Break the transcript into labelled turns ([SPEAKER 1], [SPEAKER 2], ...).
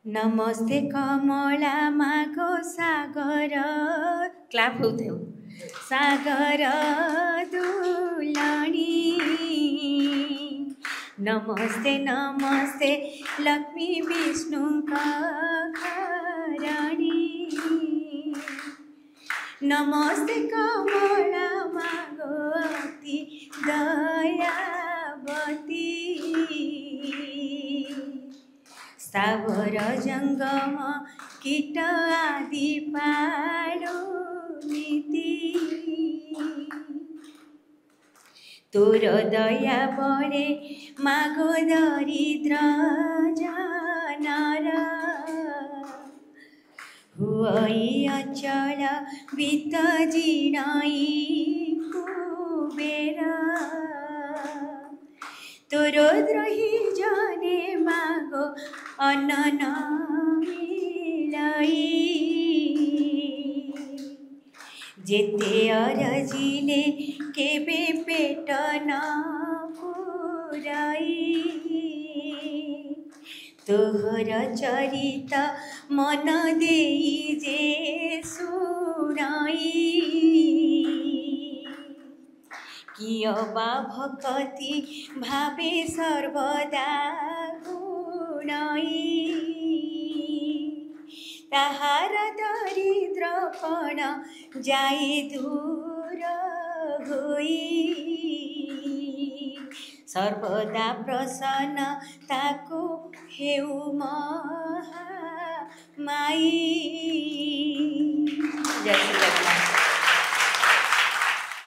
[SPEAKER 1] नमस्ते कमला माघो सागर क्लाप होथ्यो सागर दुलणी नमस्ते नमस्ते लक्ष्मी विष्णु घरणी नमस्ते कमला माघोती दयावती स्थावर जंगम कीट आदि पारो नीति तोर दया बड़े मागो दरिद्र जनर हुई अचल वित्त जीर्णई कुबेर तोर द्रोही जने मागो अन्न मिलाई जेते अरजिले केबे पेट न पुराई तोहर चरित मन देई जे सुनाई किय बा भक्ति भावे सर्वदा गुणाई ताहार दरिद्रपण जाए दूर होई सर्वदा प्रसन्न ताको हेउ महामाई। जय श्री कृष्ण।